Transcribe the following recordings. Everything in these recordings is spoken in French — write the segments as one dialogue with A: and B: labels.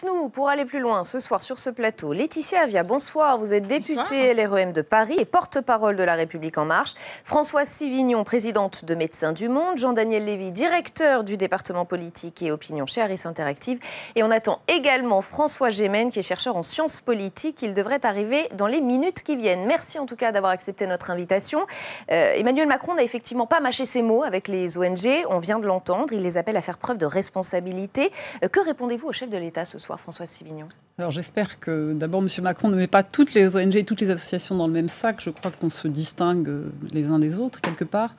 A: Avec nous, pour aller plus loin, ce soir sur ce plateau, Laetitia Avia, bonsoir. Vous êtes députée LREM de Paris et porte-parole de La République En Marche. Françoise Sivignon, présidente de Médecins du Monde. Jean-Daniel Lévy, directeur du département politique et opinion chez Harris Interactive. Et on attend également François Gémen, qui est chercheur en sciences politiques. Il devrait arriver dans les minutes qui viennent. Merci en tout cas d'avoir accepté notre invitation. Emmanuel Macron n'a effectivement pas mâché ses mots avec les ONG. On vient de l'entendre. Il les appelle à faire preuve de responsabilité. Que répondez-vous au chef de l'État ce soir, François Sivignon?
B: Alors j'espère que d'abord M. Macron ne met pas toutes les ONG et toutes les associations dans le même sac. Je crois qu'on se distingue les uns des autres quelque part.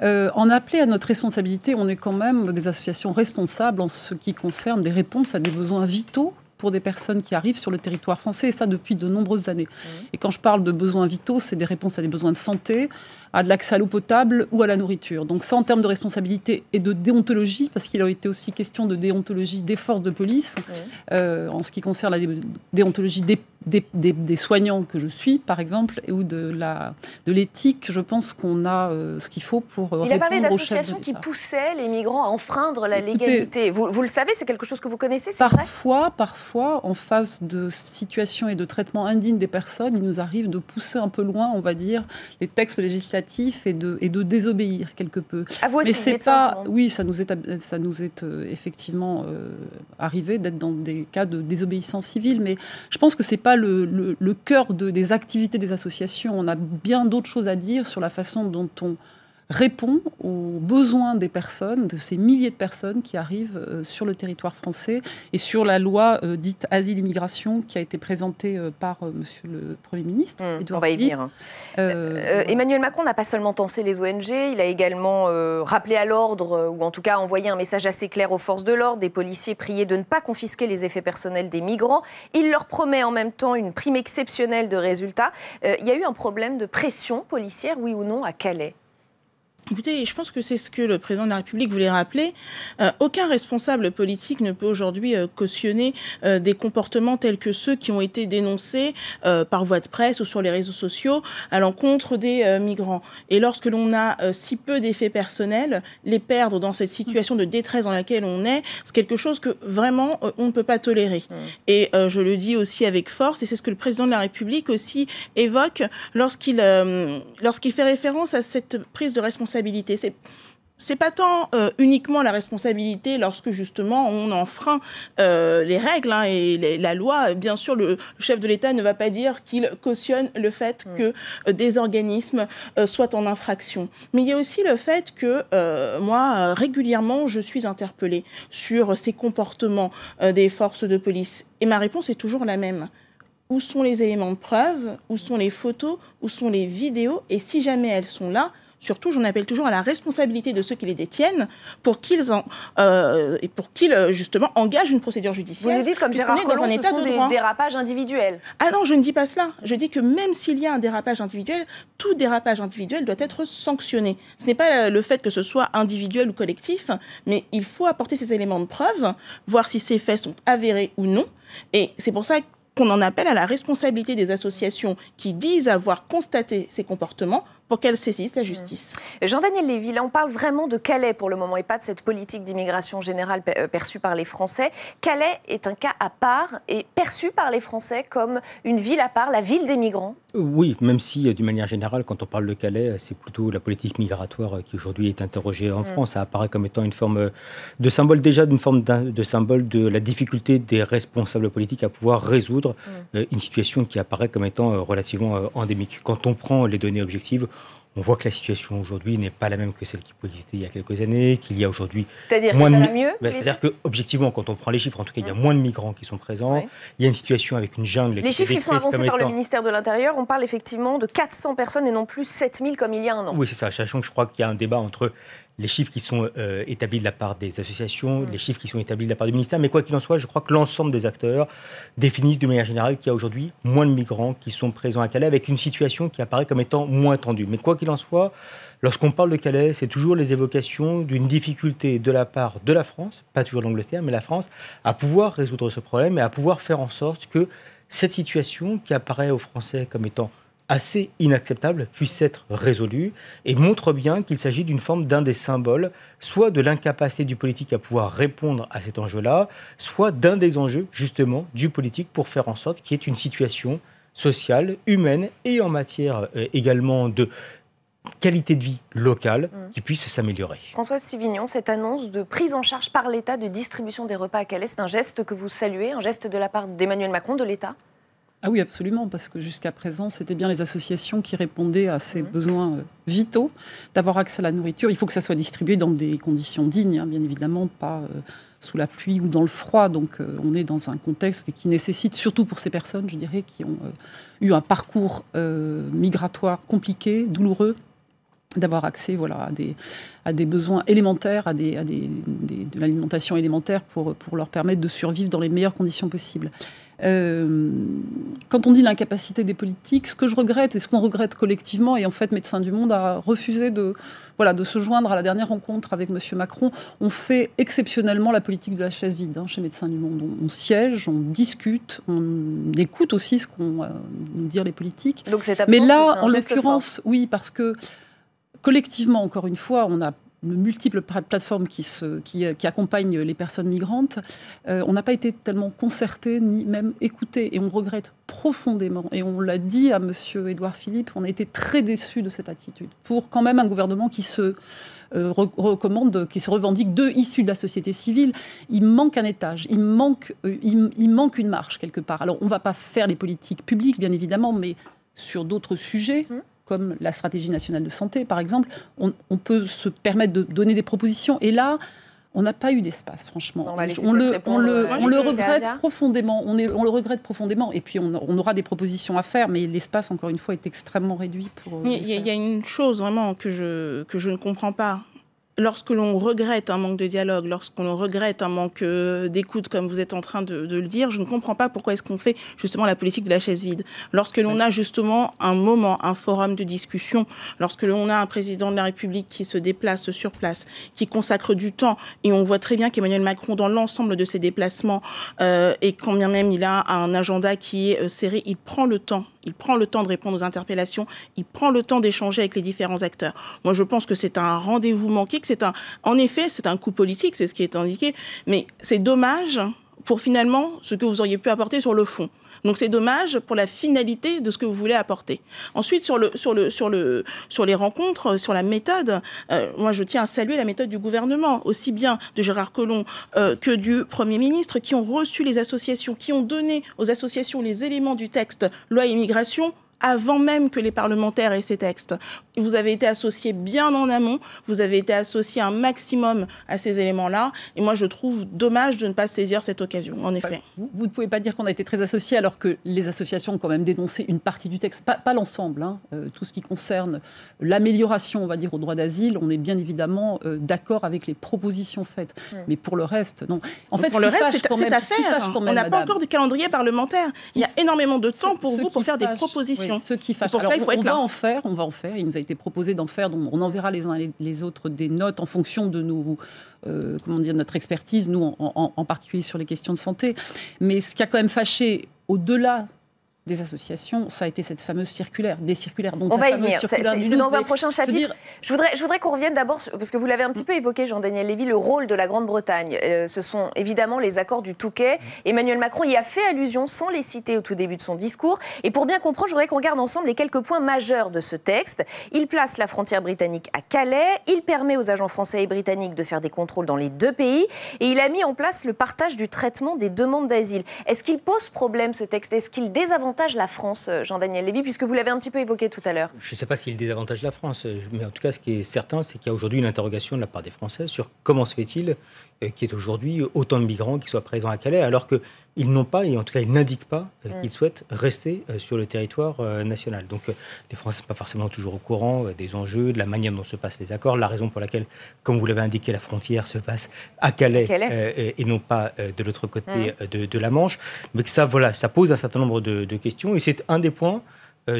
B: En appeler à notre responsabilité, on est quand même des associations responsables en ce qui concerne des réponses à des besoins vitaux pour des personnes qui arrivent sur le territoire français, et ça depuis de nombreuses années. Et quand je parle de besoins vitaux, c'est des réponses à des besoins de santé, à de l'accès à l'eau potable ou à la nourriture. Donc ça, en termes de responsabilité et de déontologie, parce qu'il a été aussi question de déontologie des forces de police, en ce qui concerne la déontologie des soignants que je suis, par exemple, ou de l'éthique, je pense qu'on a ce qu'il faut pour répondre aux chefs de l'État.
A: Il a parlé d'associations qui poussaient les migrants à enfreindre la légalité. Vous le savez, c'est quelque chose que vous connaissez, c'est vrai ?
B: Parfois, en face de situations et de traitements indignes des personnes, il nous arrive de pousser un peu loin, on va dire, les textes législatifs et de désobéir quelque peu.
A: À vous aussi,
B: mais c'est pas, oui, ça nous est effectivement arrivé d'être dans des cas de désobéissance civile, mais je pense que c'est pas le cœur des activités des associations. On a bien d'autres choses à dire sur la façon dont on répond aux besoins des personnes, de ces milliers de personnes qui arrivent sur le territoire français, et sur la loi dite Asile-Immigration qui a été présentée par Monsieur le Premier ministre.
A: On va y venir. Emmanuel Macron n'a pas seulement tensé les ONG, il a également rappelé à l'ordre, ou en tout cas envoyé un message assez clair aux forces de l'ordre, des policiers priés de ne pas confisquer les effets personnels des migrants. Il leur promet en même temps une prime exceptionnelle de résultats. Il y a eu un problème de pression policière, oui ou non, à Calais?
C: Écoutez, je pense que c'est ce que le président de la République voulait rappeler. Aucun responsable politique ne peut aujourd'hui cautionner des comportements tels que ceux qui ont été dénoncés par voie de presse ou sur les réseaux sociaux à l'encontre des migrants. Et lorsque l'on a si peu d'effets personnels, les perdre dans cette situation de détresse dans laquelle on est, c'est quelque chose que vraiment on ne peut pas tolérer. Et je le dis aussi avec force, et c'est ce que le président de la République aussi évoque lorsqu'il fait référence à cette prise de responsabilité. C'est pas tant uniquement la responsabilité lorsque justement on enfreint les règles et la loi. Bien sûr, le chef de l'État ne va pas dire qu'il cautionne le fait que des organismes soient en infraction. Mais il y a aussi le fait que moi, régulièrement, je suis interpellée sur ces comportements des forces de police. Et ma réponse est toujours la même. Où sont les éléments de preuve? Où sont les photos? Où sont les vidéos? Et si jamais elles sont là, surtout, j'en appelle toujours à la responsabilité de ceux qui les détiennent pour qu'ils justement engagent une procédure judiciaire.
A: Vous le dites comme Gérard Collomb, ce sont des dérapages individuels.
C: Ah non, je ne dis pas cela. Je dis que même s'il y a un dérapage individuel, tout dérapage individuel doit être sanctionné. Ce n'est pas le fait que ce soit individuel ou collectif, mais il faut apporter ces éléments de preuve, voir si ces faits sont avérés ou non. Et c'est pour ça qu'on en appelle à la responsabilité des associations qui disent avoir constaté ces comportements pour qu'elles saisissent la justice.
A: Jean-Daniel Lévy, là on parle vraiment de Calais pour le moment et pas de cette politique d'immigration générale perçue par les Français. Calais est un cas à part et perçu par les Français comme une ville à part, la ville des migrants.
D: Oui, même si d'une manière générale, quand on parle de Calais, c'est plutôt la politique migratoire qui aujourd'hui est interrogée en France. Ça apparaît comme étant une forme de symbole, déjà d'une forme de symbole de la difficulté des responsables politiques à pouvoir résoudre une situation qui apparaît comme étant relativement endémique. Quand on prend les données objectives, on voit que la situation aujourd'hui n'est pas la même que celle qui pouvait exister il y a quelques années, qu'il y a aujourd'hui
A: moins de... mieux.
D: C'est-à-dire qu'objectivement, quand on prend les chiffres, en tout cas, il y a moins de migrants qui sont présents. Il y a une situation avec une jungle...
A: Les chiffres qui sont avancés par le ministère de l'Intérieur, on parle effectivement de 400 personnes et non plus 7000 comme il y a un an.
D: Oui, c'est ça. Sachant que je crois qu'il y a un débat entre les chiffres qui sont établis de la part des associations, les chiffres qui sont établis de la part du ministère. Mais quoi qu'il en soit, je crois que l'ensemble des acteurs définissent de manière générale qu'il y a aujourd'hui moins de migrants qui sont présents à Calais, avec une situation qui apparaît comme étant moins tendue. Mais quoi qu'il en soit, lorsqu'on parle de Calais, c'est toujours les évocations d'une difficulté de la part de la France, pas toujours l'Angleterre, mais la France, à pouvoir résoudre ce problème et à pouvoir faire en sorte que cette situation qui apparaît aux Français comme étant assez inacceptable puisse être résolu et montre bien qu'il s'agit d'une forme d'un des symboles, soit de l'incapacité du politique à pouvoir répondre à cet enjeu-là, soit d'un des enjeux justement du politique pour faire en sorte qu'il y ait une situation sociale, humaine et en matière également de qualité de vie locale qui puisse s'améliorer.
A: Françoise Sivignon, cette annonce de prise en charge par l'État de distribution des repas à Calais, c'est un geste que vous saluez, un geste de la part d'Emmanuel Macron, de l'État ?
B: Ah oui, absolument, parce que jusqu'à présent, c'était bien les associations qui répondaient à ces besoins vitaux d'avoir accès à la nourriture. Il faut que ça soit distribué dans des conditions dignes, hein, bien évidemment, pas sous la pluie ou dans le froid. Donc on est dans un contexte qui nécessite, surtout pour ces personnes, je dirais, qui ont eu un parcours migratoire compliqué, douloureux, d'avoir accès à des besoins élémentaires, de l'alimentation élémentaire pour leur permettre de survivre dans les meilleures conditions possibles. Quand on dit l'incapacité des politiques, ce que je regrette et ce qu'on regrette collectivement, et en fait Médecins du Monde a refusé de se joindre à la dernière rencontre avec M. Macron, on fait exceptionnellement la politique de la chaise vide chez Médecins du Monde. On siège, on discute, on écoute aussi ce qu'ont nous dire les politiques.
A: Donc
B: mais là, en l'occurrence, oui, parce que collectivement, encore une fois, on a de multiples plateformes qui accompagnent les personnes migrantes. On n'a pas été tellement concertés ni même écoutés. Et on regrette profondément. Et on l'a dit à M. Édouard Philippe, on a été très déçus de cette attitude. Pour quand même un gouvernement qui se recommande, qui se revendique issus de la société civile, il manque un étage, il manque une marche quelque part. Alors on ne va pas faire les politiques publiques, bien évidemment, mais sur d'autres sujets, comme la stratégie nationale de santé, par exemple, on peut se permettre de donner des propositions. Et là, on n'a pas eu d'espace, franchement. On le regrette profondément. On le regrette profondément. Et puis, on aura des propositions à faire, mais l'espace, encore une fois, est extrêmement réduit.
C: Il y a une chose, vraiment, que je ne comprends pas. Lorsque l'on regrette un manque de dialogue, lorsqu'on regrette un manque d'écoute, comme vous êtes en train de le dire, je ne comprends pas pourquoi est-ce qu'on fait justement la politique de la chaise vide. Lorsque l'on a justement un moment, un forum de discussion, lorsque l'on a un président de la République qui se déplace sur place, qui consacre du temps, et on voit très bien qu'Emmanuel Macron, dans l'ensemble de ses déplacements, et quand bien même il a un agenda qui est serré, il prend le temps de répondre aux interpellations, il prend le temps d'échanger avec les différents acteurs. Moi, je pense que c'est un rendez-vous manqué, en effet, c'est un coup politique, c'est ce qui est indiqué, mais c'est dommage pour finalement ce que vous auriez pu apporter sur le fond. Donc c'est dommage pour la finalité de ce que vous voulez apporter. Ensuite, sur les rencontres, sur la méthode, moi je tiens à saluer la méthode du gouvernement, aussi bien de Gérard Collomb que du Premier ministre, qui ont reçu les associations, qui ont donné aux associations les éléments du texte loi immigration, avant même que les parlementaires aient ces textes. Vous avez été associés bien en amont, vous avez été associés un maximum à ces éléments-là, et moi je trouve dommage de ne pas saisir cette occasion, en effet.
B: Vous ne pouvez pas dire qu'on a été très associés alors que les associations ont quand même dénoncé une partie du texte, pas l'ensemble, tout ce qui concerne l'amélioration, on va dire, au droit d'asile, on est bien évidemment d'accord avec les propositions faites, mais pour le reste, non.
C: En fait, pour le reste, c'est à faire. On n'a pas encore de calendrier parlementaire. Il y a énormément de temps pour vous pour faire des propositions.
B: Oui, ce qui fâche. Alors, on va en faire. Il nous a été proposé d'en faire. On enverra les uns les autres des notes en fonction de notre expertise, nous en particulier sur les questions de santé. Mais ce qui a quand même fâché, au-delà des associations, ça a été cette fameuse circulaire, des circulaires. Donc
A: on va y venir, c'est dans un prochain chapitre. Je voudrais qu'on revienne d'abord, parce que vous l'avez un petit peu évoqué, Jean-Daniel Lévy, le rôle de la Grande-Bretagne. Ce sont évidemment les accords du Touquet. Emmanuel Macron y a fait allusion sans les citer au tout début de son discours. Et pour bien comprendre, je voudrais qu'on regarde ensemble les quelques points majeurs de ce texte. Il place la frontière britannique à Calais, il permet aux agents français et britanniques de faire des contrôles dans les deux pays, et il a mis en place le partage du traitement des demandes d'asile. Est-ce qu'il pose problème, ce texte ? Est-ce qu'il désavantage la France, Jean-Daniel Lévy, puisque vous l'avez un petit peu évoqué tout à l'heure?
D: Je ne sais pas s'il désavantage la France, mais en tout cas, ce qui est certain, c'est qu'il y a aujourd'hui une interrogation de la part des Français sur comment se fait-il qu'il y ait aujourd'hui autant de migrants qui soient présents à Calais, alors qu'ils n'ont pas, et en tout cas, ils n'indiquent pas qu'ils souhaitent rester sur le territoire national. Donc, les Français ne sont pas forcément toujours au courant des enjeux, de la manière dont se passent les accords, la raison pour laquelle, comme vous l'avez indiqué, la frontière se passe à Calais. Et non pas de l'autre côté de la Manche. Mais que ça pose un certain nombre de questions, et c'est un des points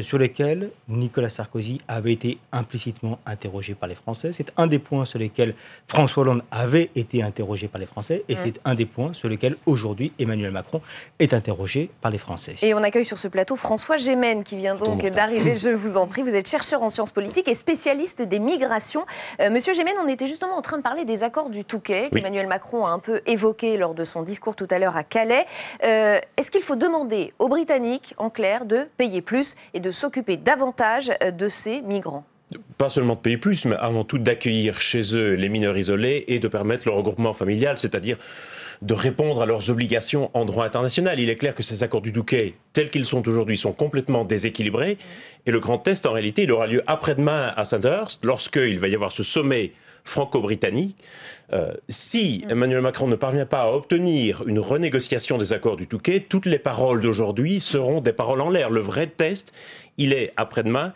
D: sur lesquels Nicolas Sarkozy avait été implicitement interrogé par les Français. C'est un des points sur lesquels François Hollande avait été interrogé par les Français. Et c'est un des points sur lesquels aujourd'hui Emmanuel Macron est interrogé par les Français.
A: Et on accueille sur ce plateau François Gémen qui vient donc d'arriver, je vous en prie. Vous êtes chercheur en sciences politiques et spécialiste des migrations. Monsieur Gémen, on était justement en train de parler des accords du Touquet qu'Emmanuel Macron a un peu évoqué lors de son discours tout à l'heure à Calais. Est-ce qu'il faut demander aux Britanniques, en clair, de payer plus et de s'occuper davantage de ces migrants?
E: Pas seulement de payer plus, mais avant tout d'accueillir chez eux les mineurs isolés et de permettre le regroupement familial, c'est-à-dire de répondre à leurs obligations en droit international. Il est clair que ces accords du Touquet, tels qu'ils sont aujourd'hui, sont complètement déséquilibrés. Et le grand test, en réalité, il aura lieu après-demain à Sandhurst, lorsqu'il va y avoir ce sommet franco-britannique. Si Emmanuel Macron ne parvient pas à obtenir une renégociation des accords du Touquet, toutes les paroles d'aujourd'hui seront des paroles en l'air. Le vrai test, il est après-demain.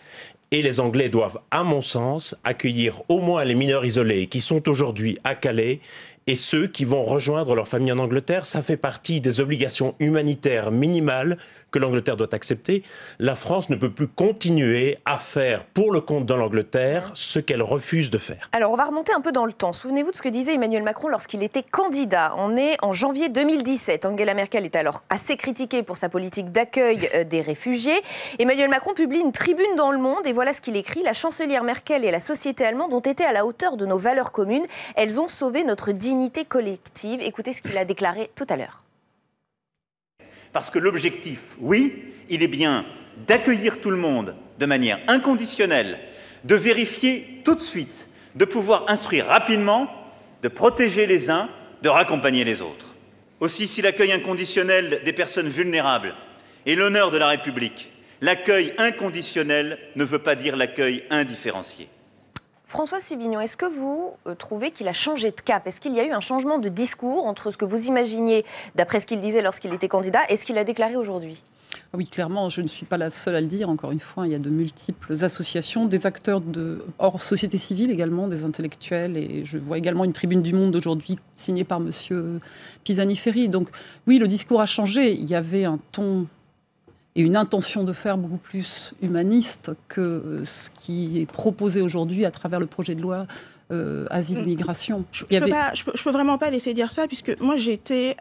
E: Et les Anglais doivent, à mon sens, accueillir au moins les mineurs isolés qui sont aujourd'hui à Calais et ceux qui vont rejoindre leur famille en Angleterre. Ça fait partie des obligations humanitaires minimales que l'Angleterre doit accepter. La France ne peut plus continuer à faire pour le compte de l'Angleterre ce qu'elle refuse de faire.
A: Alors on va remonter un peu dans le temps. Souvenez-vous de ce que disait Emmanuel Macron lorsqu'il était candidat. On est en janvier 2017. Angela Merkel est alors assez critiquée pour sa politique d'accueil des réfugiés. Emmanuel Macron publie une tribune dans Le Monde et voilà ce qu'il écrit. La chancelière Merkel et la société allemande ont été à la hauteur de nos valeurs communes. Elles ont sauvé notre dignité collective. Écoutez ce qu'il a déclaré tout à l'heure.
F: Parce que l'objectif, oui, il est bien d'accueillir tout le monde de manière inconditionnelle, de vérifier tout de suite, de pouvoir instruire rapidement, de protéger les uns, de raccompagner les autres. Aussi, si l'accueil inconditionnel des personnes vulnérables est l'honneur de la République, l'accueil inconditionnel ne veut pas dire l'accueil indifférencié.
A: François Sivignon, est-ce que vous trouvez qu'il a changé de cap? Est-ce qu'il y a eu un changement de discours entre ce que vous imaginiez, d'après ce qu'il disait lorsqu'il était candidat, et ce qu'il a déclaré aujourd'hui?
B: Oui, clairement, je ne suis pas la seule à le dire. Encore une fois, il y a de multiples associations, des acteurs hors société civile également, des intellectuels. Et je vois également une tribune du Monde aujourd'hui signée par M. Pisani-Ferry. Donc oui, le discours a changé. Il y avait un ton et une intention de faire beaucoup plus humaniste que ce qui est proposé aujourd'hui à travers le projet de loi asile et migration.
C: Je peux vraiment pas laisser dire ça, puisque moi j'ai fait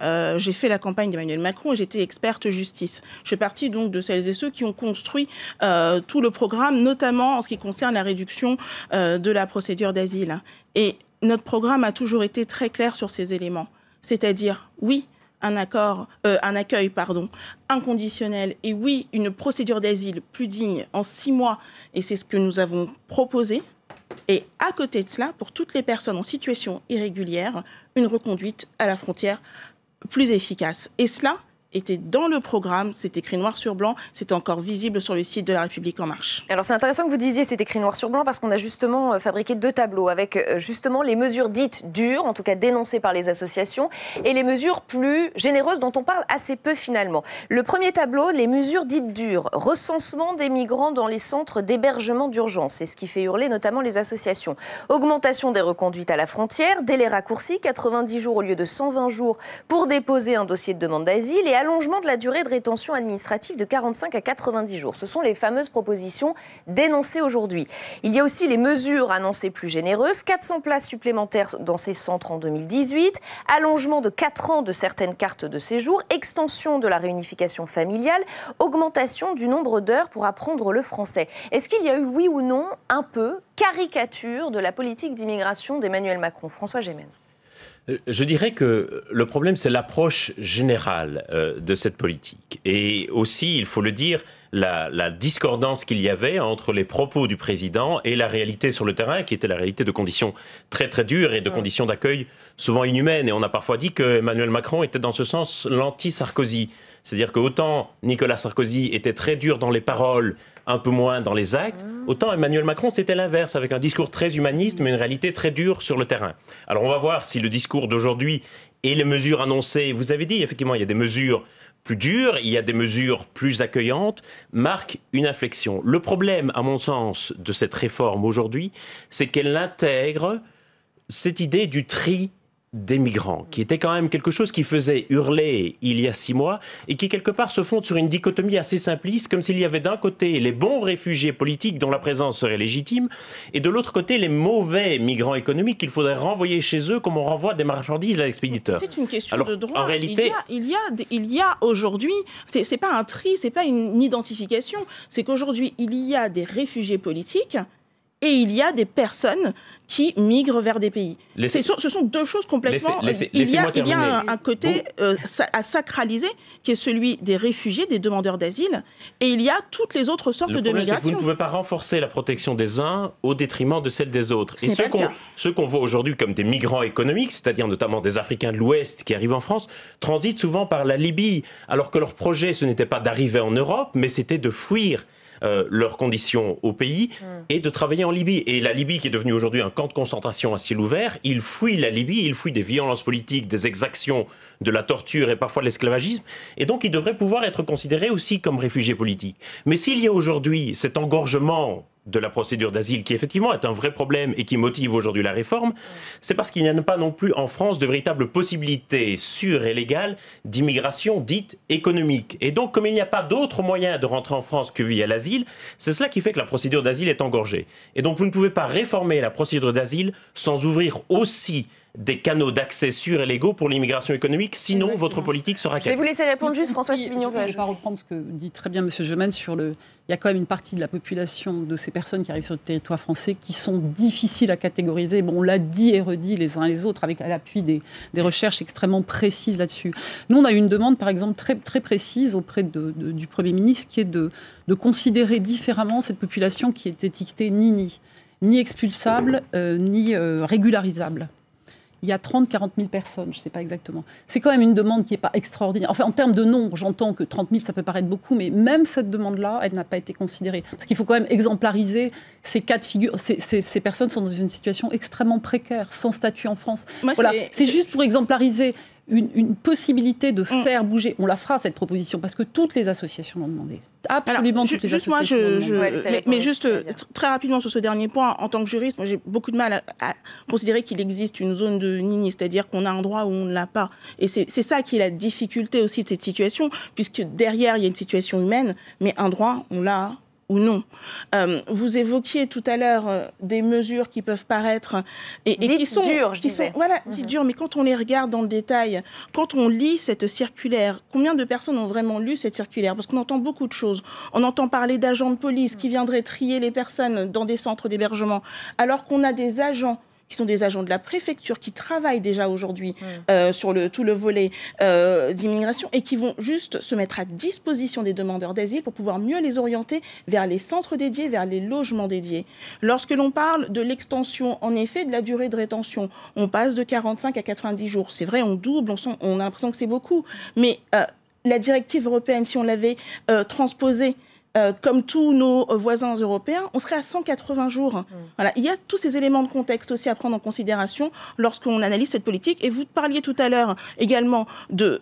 C: la campagne d'Emmanuel Macron et j'étais experte justice. Je fais partie donc de celles et ceux qui ont construit tout le programme, notamment en ce qui concerne la réduction de la procédure d'asile. Et notre programme a toujours été très clair sur ces éléments. C'est-à-dire, oui, un accueil inconditionnel et oui, une procédure d'asile plus digne en 6 mois, et c'est ce que nous avons proposé. Et à côté de cela, pour toutes les personnes en situation irrégulière, une reconduite à la frontière plus efficace. Et cela était dans le programme, c'est écrit noir sur blanc, c'est encore visible sur le site de La République En Marche.
A: Alors c'est intéressant que vous disiez c'est écrit noir sur blanc parce qu'on a justement fabriqué 2 tableaux avec justement les mesures dites dures, en tout cas dénoncées par les associations, et les mesures plus généreuses dont on parle assez peu finalement. Le premier tableau, les mesures dites dures, recensement des migrants dans les centres d'hébergement d'urgence, c'est ce qui fait hurler notamment les associations. Augmentation des reconduites à la frontière, délai raccourci, 90 jours au lieu de 120 jours pour déposer un dossier de demande d'asile et allongement de la durée de rétention administrative de 45 à 90 jours. Ce sont les fameuses propositions dénoncées aujourd'hui. Il y a aussi les mesures annoncées plus généreuses, 400 places supplémentaires dans ces centres en 2018, allongement de 4 ans de certaines cartes de séjour, extension de la réunification familiale, augmentation du nombre d'heures pour apprendre le français. Est-ce qu'il y a eu, oui ou non, un peu caricature de la politique d'immigration d'Emmanuel Macron? François Gémen.
E: Je dirais que le problème, c'est l'approche générale de cette politique. Et aussi, il faut le dire, la discordance qu'il y avait entre les propos du président et la réalité sur le terrain, qui était la réalité de conditions très très dures et de conditions d'accueil souvent inhumaines. Et on a parfois dit que Emmanuel Macron était dans ce sens l'anti-Sarkozy. C'est-à-dire que autant Nicolas Sarkozy était très dur dans les paroles, un peu moins dans les actes, autant Emmanuel Macron, c'était l'inverse, avec un discours très humaniste, mais une réalité très dure sur le terrain. Alors on va voir si le discours d'aujourd'hui et les mesures annoncées, vous avez dit, effectivement, il y a des mesures plus dures, il y a des mesures plus accueillantes, marquent une inflexion. Le problème, à mon sens, de cette réforme aujourd'hui, c'est qu'elle intègre cette idée du tri des migrants, qui était quand même quelque chose qui faisait hurler il y a 6 mois et qui quelque part se fonde sur une dichotomie assez simpliste, comme s'il y avait d'un côté les bons réfugiés politiques dont la présence serait légitime et de l'autre côté les mauvais migrants économiques qu'il faudrait renvoyer chez eux comme on renvoie des marchandises à l'expéditeur.
C: C'est une question
E: Alors,
C: de droit.
E: En réalité,
C: il y a aujourd'hui, c'est pas un tri, c'est pas une identification, c'est qu'aujourd'hui il y a des réfugiés politiques et il y a des personnes qui migrent vers des pays. Ce sont deux choses complètement... Il y a un côté à sacraliser, qui est celui des réfugiés, des demandeurs d'asile, et il y a toutes les autres sortes de migration.
E: Vous ne pouvez pas renforcer la protection des uns au détriment de celle des autres. Et ceux qu'on voit aujourd'hui comme des migrants économiques, c'est-à-dire notamment des Africains de l'Ouest qui arrivent en France, transitent souvent par la Libye, alors que leur projet, ce n'était pas d'arriver en Europe, mais c'était de fuir leurs conditions au pays et de travailler en Libye. Et la Libye, qui est devenue aujourd'hui un camp de concentration à ciel ouvert, ils fuient la Libye, ils fuient des violences politiques, des exactions, de la torture et parfois de l'esclavagisme. Et donc, ils devraient pouvoir être considérés aussi comme réfugiés politiques. Mais s'il y a aujourd'hui cet engorgement de la procédure d'asile, qui effectivement est un vrai problème et qui motive aujourd'hui la réforme, c'est parce qu'il n'y a pas non plus en France de véritables possibilités sûres et légales d'immigration dite économique. Et donc, comme il n'y a pas d'autre moyen de rentrer en France que via l'asile, c'est cela qui fait que la procédure d'asile est engorgée. Et donc, vous ne pouvez pas réformer la procédure d'asile sans ouvrir aussi des canaux d'accès sûrs et légaux pour l'immigration économique, sinon votre politique sera...
A: Je vais vous laisser répondre juste, François Sivignon.
B: Je ne vais pas reprendre ce que dit très bien M. Gemène sur le... Il y a quand même une partie de la population de ces personnes qui arrivent sur le territoire français qui sont difficiles à catégoriser. Bon, on l'a dit et redit les uns et les autres avec à l'appui des recherches extrêmement précises là-dessus. Nous, on a eu une demande, par exemple, très, très précise auprès du Premier ministre qui est de considérer différemment cette population qui est étiquetée ni expulsable, ni régularisable. Il y a 30-40 000 personnes, je ne sais pas exactement. C'est quand même une demande qui n'est pas extraordinaire. Enfin, en termes de nombre, j'entends que 30 000, ça peut paraître beaucoup, mais même cette demande-là, elle n'a pas été considérée. Parce qu'il faut quand même exemplariser ces cas de figure. Ces personnes sont dans une situation extrêmement précaire, sans statut en France. Voilà. C'est juste pour exemplariser une possibilité de faire bouger. On la fera, cette proposition, parce que toutes les associations l'ont demandé. Absolument. Toutes les associations.
C: Mais juste très rapidement sur ce dernier point, en tant que juriste, moi j'ai beaucoup de mal à considérer qu'il existe une zone de nini, c'est-à-dire qu'on a un droit où on ne l'a pas. Et c'est ça qui est la difficulté aussi de cette situation, puisque derrière il y a une situation humaine, mais un droit, on l'a ou non. Vous évoquiez tout à l'heure des mesures qui peuvent paraître et qui sont dures, dites dures, mais quand on les regarde dans le détail, quand on lit cette circulaire, combien de personnes ont vraiment lu cette circulaire? Parce qu'on entend beaucoup de choses. On entend parler d'agents de police qui viendraient trier les personnes dans des centres d'hébergement, alors qu'on a des agents qui sont des agents de la préfecture, qui travaillent déjà aujourd'hui sur tout le volet d'immigration et qui vont juste se mettre à disposition des demandeurs d'asile pour pouvoir mieux les orienter vers les centres dédiés, vers les logements dédiés. Lorsque l'on parle de l'extension, en effet, de la durée de rétention, on passe de 45 à 90 jours. C'est vrai, on double, on a l'impression que c'est beaucoup. Mais la directive européenne, si on l'avait transposée, comme tous nos voisins européens, on serait à 180 jours. Voilà. Il y a tous ces éléments de contexte aussi à prendre en considération lorsqu'on analyse cette politique. Et vous parliez tout à l'heure également de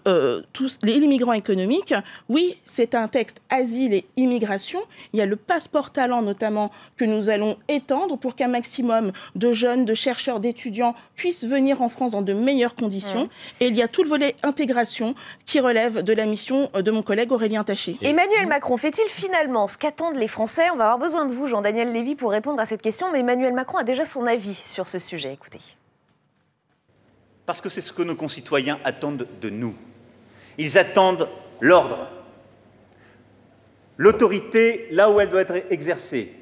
C: tous les migrants économiques. Oui, c'est un texte asile et immigration. Il y a le passeport talent notamment que nous allons étendre pour qu'un maximum de jeunes, de chercheurs, d'étudiants puissent venir en France dans de meilleures conditions. Et il y a tout le volet intégration qui relève de la mission de mon collègue Aurélien Taché.
A: Emmanuel Macron fait-il finalement ce qu'attendent les Français? On va avoir besoin de vous, Jean-Daniel Lévy, pour répondre à cette question. Mais Emmanuel Macron a déjà son avis sur ce sujet. Écoutez.
F: Parce que c'est ce que nos concitoyens attendent de nous. Ils attendent l'ordre, l'autorité là où elle doit être exercée,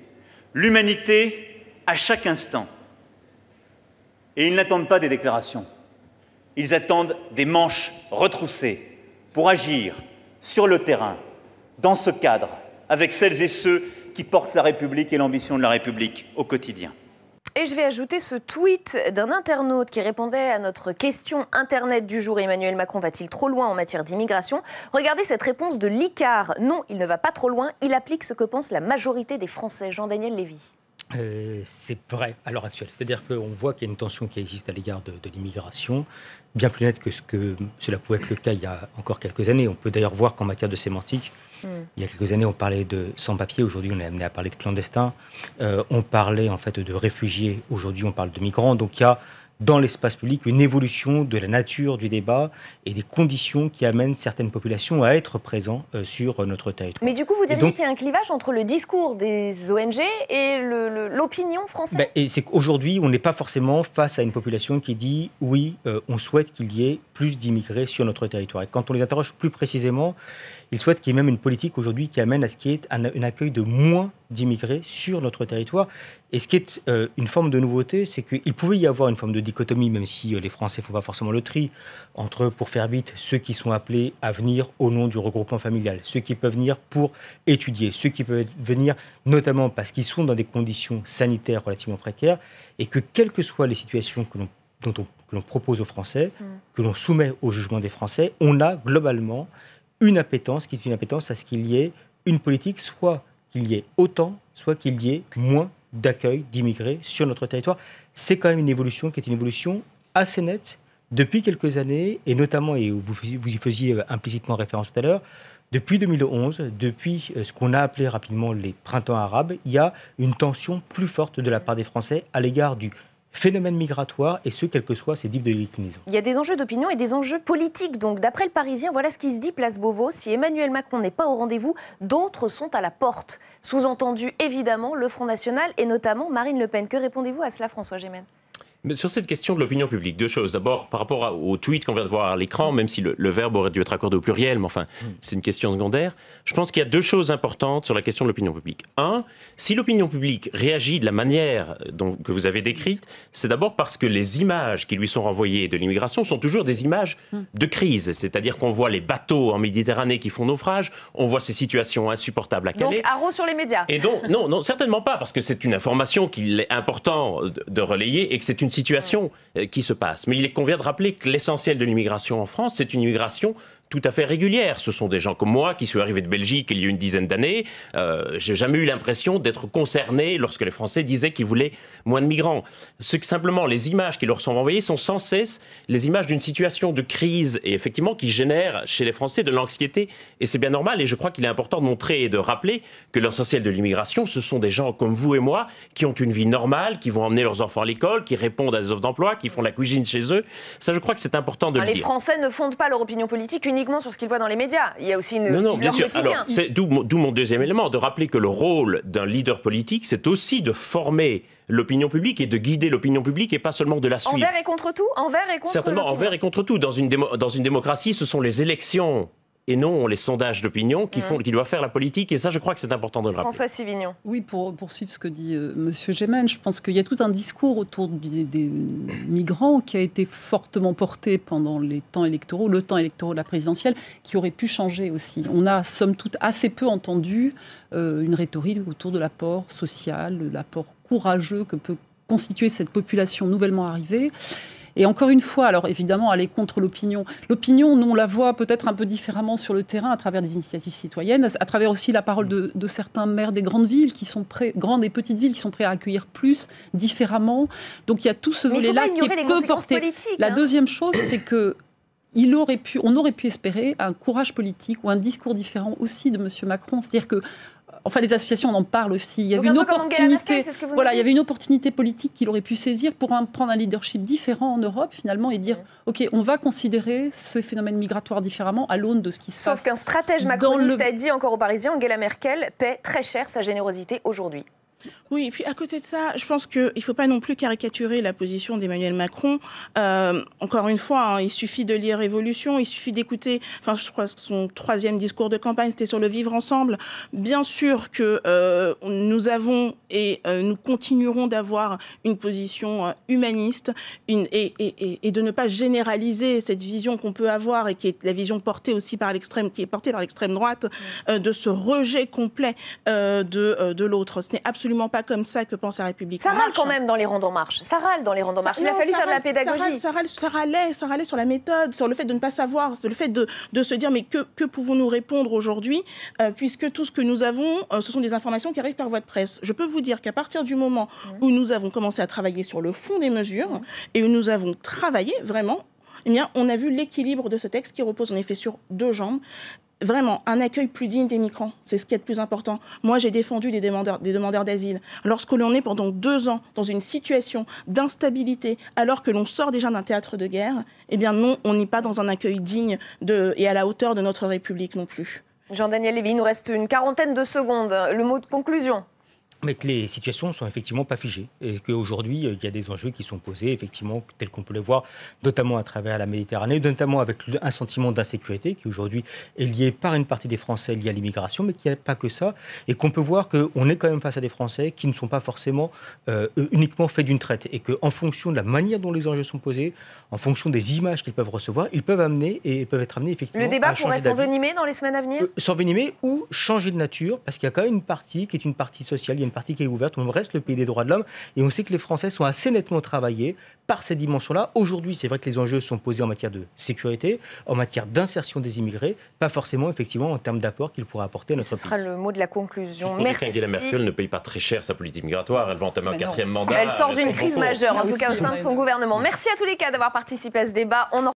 F: l'humanité à chaque instant. Et ils n'attendent pas des déclarations. Ils attendent des manches retroussées pour agir sur le terrain, dans ce cadre, avec celles et ceux qui portent la République et l'ambition de la République au quotidien.
A: Et je vais ajouter ce tweet d'un internaute qui répondait à notre question Internet du jour. Emmanuel Macron va-t-il trop loin en matière d'immigration? Regardez cette réponse de l'ICAR. Non, il ne va pas trop loin. Il applique ce que pense la majorité des Français. Jean-Daniel Lévy.
D: C'est vrai à l'heure actuelle. C'est-à-dire qu'on voit qu'il y a une tension qui existe à l'égard de l'immigration, bien plus nette que ce que cela pouvait être le cas il y a encore quelques années. On peut d'ailleurs voir qu'en matière de sémantique, il y a quelques années, on parlait de sans-papiers. Aujourd'hui, on est amené à parler de clandestins. On parlait en fait de réfugiés. Aujourd'hui, on parle de migrants. Donc, il y a dans l'espace public une évolution de la nature du débat et des conditions qui amènent certaines populations à être présentes sur notre territoire.
A: Mais du coup, vous diriez qu'il y a un clivage entre le discours des ONG et l'opinion française?
D: Et c'est qu'aujourd'hui, on n'est pas forcément face à une population qui dit « oui, on souhaite qu'il y ait plus d'immigrés sur notre territoire ». Et quand on les interroge plus précisément, ils souhaitent qu'il y ait même une politique aujourd'hui qui amène à ce qu'il y ait un accueil de moins d'immigrés sur notre territoire. Et ce qui est une forme de nouveauté, c'est qu'il pouvait y avoir une forme de dichotomie, même si les Français ne font pas forcément le tri, entre, pour faire vite, ceux qui sont appelés à venir au nom du regroupement familial, ceux qui peuvent venir pour étudier, ceux qui peuvent venir notamment parce qu'ils sont dans des conditions sanitaires relativement précaires, et que quelles que soient les situations que l'on propose aux Français, que l'on soumet au jugement des Français, on a globalement une appétence qui est une appétence à ce qu'il y ait une politique, soit qu'il y ait autant, soit qu'il y ait moins d'accueil d'immigrés sur notre territoire. C'est quand même une évolution qui est une évolution assez nette depuis quelques années, et notamment, et vous y faisiez implicitement référence tout à l'heure, depuis 2011, depuis ce qu'on a appelé rapidement les printemps arabes, il y a une tension plus forte de la part des Français à l'égard du phénomène migratoire, et ce, quels que soient ces types de déclinaisons.
A: Il y a des enjeux d'opinion et des enjeux politiques. Donc, d'après le Parisien, voilà ce qui se dit place Beauvau. Si Emmanuel Macron n'est pas au rendez-vous, d'autres sont à la porte. Sous-entendu, évidemment, le Front National et notamment Marine Le Pen. Que répondez-vous à cela, François Gémen ?
E: Mais sur cette question de l'opinion publique, deux choses. D'abord, par rapport au tweet qu'on vient de voir à l'écran, même si le verbe aurait dû être accordé au pluriel, mais enfin, c'est une question secondaire, je pense qu'il y a deux choses importantes sur la question de l'opinion publique. Un, si l'opinion publique réagit de la manière que vous avez décrite, c'est d'abord parce que les images qui lui sont renvoyées de l'immigration sont toujours des images de crise. C'est-à-dire qu'on voit les bateaux en Méditerranée qui font naufrage, on voit ces situations insupportables à Calais.
A: Donc, haro sur les médias.
E: Et donc, non, certainement pas, parce que c'est une information qu'il est important de relayer et que c'est une situation qui se passe. Mais il convient de rappeler que l'essentiel de l'immigration en France, c'est une immigration tout à fait régulière. Ce sont des gens comme moi qui sont arrivés de Belgique il y a une dizaine d'années. J'ai jamais eu l'impression d'être concerné lorsque les Français disaient qu'ils voulaient moins de migrants. Ce que simplement les images qui leur sont envoyées sont sans cesse les images d'une situation de crise et effectivement qui génère chez les Français de l'anxiété. Et c'est bien normal. Et je crois qu'il est important de montrer et de rappeler que l'essentiel de l'immigration, ce sont des gens comme vous et moi qui ont une vie normale, qui vont emmener leurs enfants à l'école, qui répondent à des offres d'emploi, qui font la cuisine chez eux. Ça, je crois que c'est important de le dire.
A: Les Français ne fondent pas leur opinion politique uniquement sur ce qu'ils voient dans les médias. Il y a aussi une...
E: Non, bien sûr. Alors, c'est d'où mon deuxième élément, de rappeler que le rôle d'un leader politique, c'est aussi de former l'opinion publique et de guider l'opinion publique et pas seulement de la suivre.
A: Envers et contre tout ? Envers et contre
E: certainement, envers et contre tout. Dans une démocratie, ce sont les élections et non les sondages d'opinion qui doivent faire la politique. Et ça, je crois que c'est important de le rappeler.
A: François Sivignon.
B: Oui, pour poursuivre ce que dit M. Gémen, je pense qu'il y a tout un discours autour des migrants qui a été fortement porté pendant le temps électoral de la présidentielle, qui aurait pu changer aussi. On a, somme toute, assez peu entendu une rhétorique autour de l'apport social, de l'apport courageux que peut constituer cette population nouvellement arrivée. Et encore une fois, alors évidemment, aller contre l'opinion. L'opinion, nous, on la voit peut-être un peu différemment sur le terrain à travers des initiatives citoyennes, à travers aussi la parole de certains maires des grandes villes, grandes et petites villes, qui sont prêts à accueillir plus, différemment. Donc il y a tout ce volet-là qui est peu porté. La deuxième chose, c'est que on aurait pu espérer un courage politique ou un discours différent aussi de M. Macron. C'est-à-dire que enfin, les associations, on en parle aussi. Il y avait une opportunité, il y avait une opportunité politique qu'il aurait pu saisir pour prendre un leadership différent en Europe, finalement, et dire, OK, on va considérer ce phénomène migratoire différemment à l'aune de ce qui se passe.
A: Sauf qu'un stratège macroniste a dit encore aux Parisiens, Angela Merkel paie très cher sa générosité aujourd'hui.
C: Oui, et puis à côté de ça, je pense qu'il ne faut pas non plus caricaturer la position d'Emmanuel Macron. Encore une fois, il suffit de lire Révolution, il suffit d'écouter, je crois que son 3e discours de campagne, c'était sur le vivre ensemble. Bien sûr que nous avons et nous continuerons d'avoir une position humaniste et de ne pas généraliser cette vision qu'on peut avoir et qui est la vision portée aussi par l'extrême droite, de ce rejet complet de l'autre. Ce n'est absolument pas comme ça que pense la République.
A: Ça râle quand même dans les rangs d'En Marche. Il a fallu faire de la pédagogie.
C: Ça râlait sur la méthode, sur le fait de ne pas savoir, sur le fait de se dire mais que pouvons-nous répondre aujourd'hui puisque tout ce que nous avons, ce sont des informations qui arrivent par voie de presse. Je peux vous dire qu'à partir du moment où nous avons commencé à travailler sur le fond des mesures et où nous avons travaillé vraiment, eh bien, on a vu l'équilibre de ce texte qui repose en effet sur deux jambes. vraiment un accueil plus digne des migrants. C'est ce qui est le plus important. Moi, j'ai défendu des demandeurs d'asile. Lorsque l'on est pendant 2 ans dans une situation d'instabilité, alors que l'on sort déjà d'un théâtre de guerre, eh bien non, on n'est pas dans un accueil digne et à la hauteur de notre République non plus.
A: Jean-Daniel Lévy, il nous reste une quarantaine de secondes. Le mot de conclusion.
D: Mais que les situations ne sont effectivement pas figées et qu'aujourd'hui, il y a des enjeux qui sont posés, effectivement, tels qu'on peut les voir, notamment à travers la Méditerranée, notamment avec un sentiment d'insécurité qui aujourd'hui est lié par une partie des Français lié à l'immigration, mais qu'il n'y a pas que ça, et qu'on peut voir qu'on est quand même face à des Français qui ne sont pas forcément uniquement faits d'une traite, et qu'en fonction de la manière dont les enjeux sont posés, en fonction des images qu'ils peuvent recevoir, ils peuvent être amenés effectivement.
A: Le débat pourrait s'envenimer dans les semaines à venir.
D: S'envenimer ou changer de nature, parce qu'il y a quand même une partie qui est une partie sociale, il y a une partie qui est ouverte, on reste le pays des droits de l'homme, et on sait que les Français sont assez nettement travaillés par cette dimension-là. Aujourd'hui, c'est vrai que les enjeux sont posés en matière de sécurité, en matière d'insertion des immigrés, pas forcément effectivement en termes d'apport qu'ils pourraient apporter à notre pays.
A: Ce sera le mot de la conclusion.
E: Merci. Angela Merkel ne paye pas très cher sa politique migratoire, elle va entamer un 4e mandat.
A: Elle sort d'une crise majeure, en tout cas au sein de son gouvernement. Merci à tous les cas d'avoir participé à ce débat.